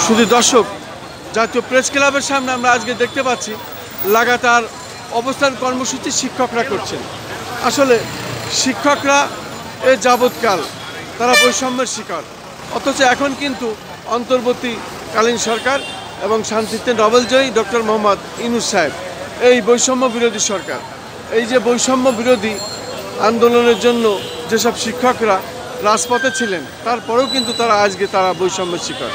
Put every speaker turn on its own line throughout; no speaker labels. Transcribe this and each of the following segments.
শুধু দর্শক, জাতীয় প্রেস ক্লাবের সামনে আমরা আজকে দেখতে পাচ্ছি লাগাতার অবস্থান কর্মসূচি শিক্ষকরা করছেন। আসলে শিক্ষকরা এ যাবৎকাল তারা বৈষম্যের শিকার, অথচ এখন কিন্তু অন্তর্বর্তীকালীন সরকার এবং শান্তিতে নোবেলজয়ী ডক্টর মোহাম্মদ ইউনূস সাহেব এই বৈষম্য বিরোধী সরকার, এই যে বৈষম্য বিরোধী আন্দোলনের জন্য যেসব শিক্ষকরা রাজপথে ছিলেন তারপরেও কিন্তু আজকে তারা বৈষম্যের শিকার।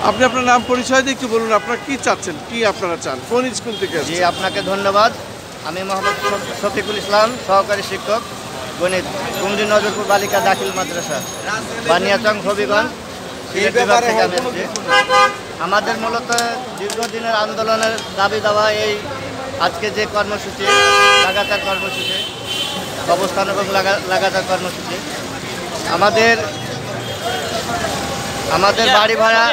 আপনি আপনার নাম পরিচয় দিয়ে একটু বলুন, আপনারা কি চাচ্ছেন, কি আপনারা চান, কোন স্কুল থেকে?
জি, আপনাকে ধন্যবাদ। আমি মোহাম্মদ শফিকুল ইসলাম, সহকারী শিক্ষক, গণিত, কুমরি নজরপুর বালিকা দাখিল মাদ্রাসা, বানিয়াচং, হবিগঞ্জ বিভাগ থেকে আমি এসেছি। আমাদের মূলত দীর্ঘদিনের আন্দোলনের দাবি দেওয়া এই আজকে যে কর্মসূচি, লাগাতার কর্মসূচি, অবস্থান এবং লাগাতার কর্মসূচি, আমাদের বাড়ি ভাড়া,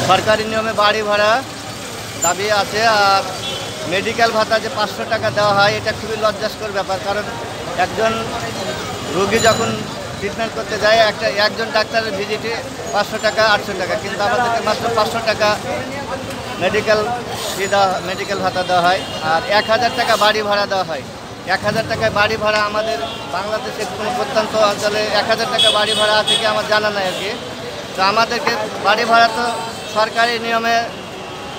সরকারি নিয়মে বাড়ি ভাড়া দাবি আছে। আর মেডিকেল ভাতা যে 500 টাকা দেওয়া হয়, এটা খুবই লজ্জাস্কর ব্যাপার। কারণ একজন রোগী যখন ট্রিটমেন্ট করতে যায়, একজন ডাক্তারের ভিজিটে 500 টাকা 800 টাকা, কিন্তু আমাদেরকে মাত্র 500 টাকা মেডিকেল ভাতা দেওয়া হয়। আর 1000 টাকা বাড়ি ভাড়া দেওয়া হয়। 1000 টাকায় বাড়ি ভাড়া আমাদের বাংলাদেশের কোনো প্রত্যন্ত অঞ্চলে 1000 টাকা বাড়ি ভাড়া আছে কি আমার জানা নাই আর কি। তো আমাদেরকে বাড়ি ভাড়া তো সরকারি নিয়মে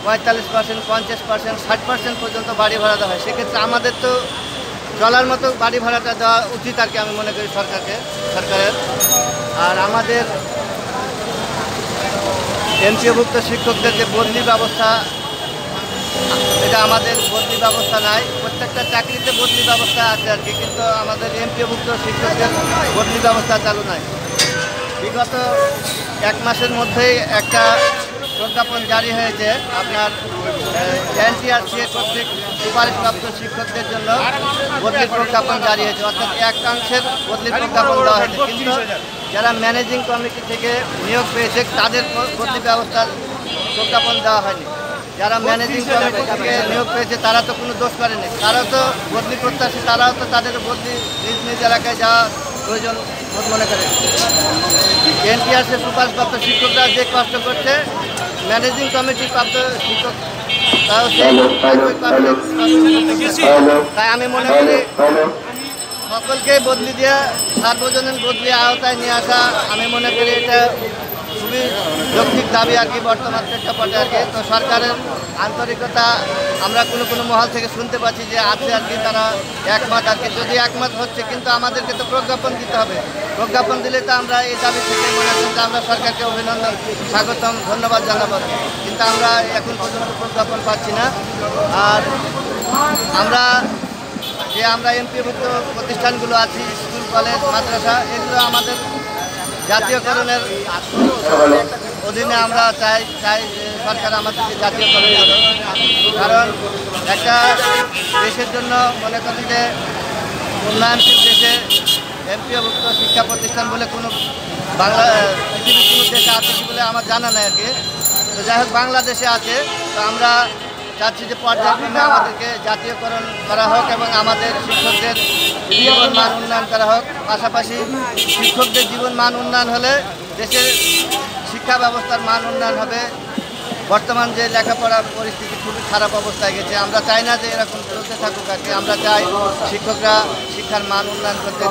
45%, 50%, 60% পর্যন্ত বাড়ি ভাড়া দেওয়া হয়। সেক্ষেত্রে আমাদের তো চলার মতো বাড়ি ভাড়াটা দেওয়া উচিত আর কি, আমি মনে করি সরকারের। আর আমাদের এমপিওভুক্ত শিক্ষকদের যে বদলি ব্যবস্থা, এটা আমাদের বদলি ব্যবস্থা নাই। প্রত্যেকটা চাকরিতে বদলি ব্যবস্থা আছে আর কি, কিন্তু আমাদের এমপিওভুক্ত শিক্ষকদের বদলি ব্যবস্থা চালু নাই। বিগত 1 মাসের মধ্যেই একটা প্রজ্ঞাপন জারি হয়েছে আপনার NTRCA কর্তৃক সুপারিশপ্রাপ্ত শিক্ষকদের জন্য বদলির প্রজ্ঞাপন জারি হয়েছে, অর্থাৎ একাংশের বদলির প্রজ্ঞাপন দেওয়া হয়েছে। কিন্তু যারা ম্যানেজিং কমিটি থেকে নিয়োগ পেয়েছে তাদের বদলি ব্যবস্থার প্রজ্ঞাপন দেওয়া হয়নি। যারা ম্যানেজিং কমিটি থেকে নিয়োগ পেয়েছে তারা তো কোনো দোষ করেনি, তারাও তো বদলি প্রত্যাশী, তারাও তো তাদের বদলি নিজ নিজ এলাকায় যাওয়া প্রয়োজন মনে করে। NTRCA সুপারিশপ্রাপ্ত শিক্ষকরা যে কষ্ট করছে, ম্যানেজিং কমিটি প্রাপ্ত শিক্ষক তাই আমি মনে করি সকলকে বদলি দিয়ে সার্বজনীন বদলি আওতায় নিয়ে আসা, আমি মনে করি এটা খুবই যৌক্তিক দাবি আর কি বর্তমান প্রেক্ষাপটে আর কি। তো সরকারের আন্তরিকতা আমরা কোনো মহল থেকে শুনতে পাচ্ছি যে আছে আর কি, তারা একমত আর কি। যদি একমত হচ্ছে, কিন্তু আমাদেরকে তো প্রজ্ঞাপন দিতে হবে। প্রজ্ঞাপন দিলে তো আমরা এই দাবি থেকে মনে করি যে আমরা সরকারকে অভিনন্দন, স্বাগতম, ধন্যবাদ জানাবো, কিন্তু আমরা এখন পর্যন্ত প্রজ্ঞাপন পাচ্ছি না। আর আমরা এমপিভুক্ত প্রতিষ্ঠানগুলো আছি, স্কুল, কলেজ, মাদ্রাসা, এগুলো আমাদের জাতীয়করণের অধীনে আমরা চাই সরকার আমাদেরকে জাতীয়করণ করে। কারণ একটা দেশের জন্য মনে করি যে উন্নয়নশীল দেশে এমপিওভুক্ত শিক্ষা প্রতিষ্ঠান বলে কোনো পৃথিবীর কোনো দেশে আছে কি বলে আমার জানা নাই আর কি। তো যাই হোক, বাংলাদেশে আছে। তো আমরা চাচ্ছি যে পর্যায়ক্রমে আমাদেরকে জাতীয়করণ করা হোক এবং আমাদের শিক্ষকদের জীবন মান উন্নয়ন করা হোক। পাশাপাশি শিক্ষকদের জীবন মান উন্নয়ন হলে দেশের শিক্ষা ব্যবস্থার মান উন্নয়ন হবে। বর্তমান যে লেখাপড়ার পরিস্থিতি খুবই খারাপ অবস্থায় গেছে, আমরা চাই না যে এরকম চলতে থাকুক আর কি। আমরা চাই শিক্ষকরা শিক্ষার মান উন্নয়ন করতে,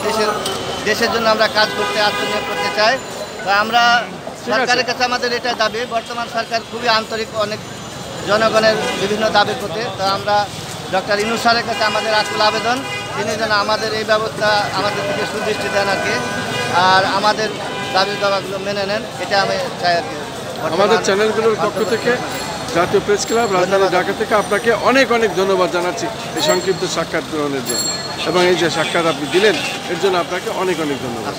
দেশের জন্য আমরা কাজ করতে, আত্মনিয়োগ করতে চাই। তো আমরা সরকারের কাছে আমাদের এটা দাবি, বর্তমান সরকার খুবই আন্তরিক অনেক জনগণের বিভিন্ন দাবির প্রতি। তো আমরা ডক্টর ইউনূস স্যারের কাছে আমাদের আকুল আবেদন, তিনি যেন আমাদের এই ব্যবস্থা আমাদের থেকে সুদৃষ্টি দেন আর কি, আর আমাদের দাবি দাবাগুলো মেনে নেন, এটা আমি চাই আর কি।
আমাদের চ্যানেলগুলোর পক্ষ থেকে, জাতীয় প্রেস ক্লাব রাজধানী ঢাকা থেকে আপনাকে অনেক ধন্যবাদ জানাচ্ছি এই সংক্ষিপ্ত সাক্ষাৎ গ্রহণের জন্য, এবং এই যে সাক্ষাৎ আপনি দিলেন এর জন্য আপনাকে অনেক ধন্যবাদ।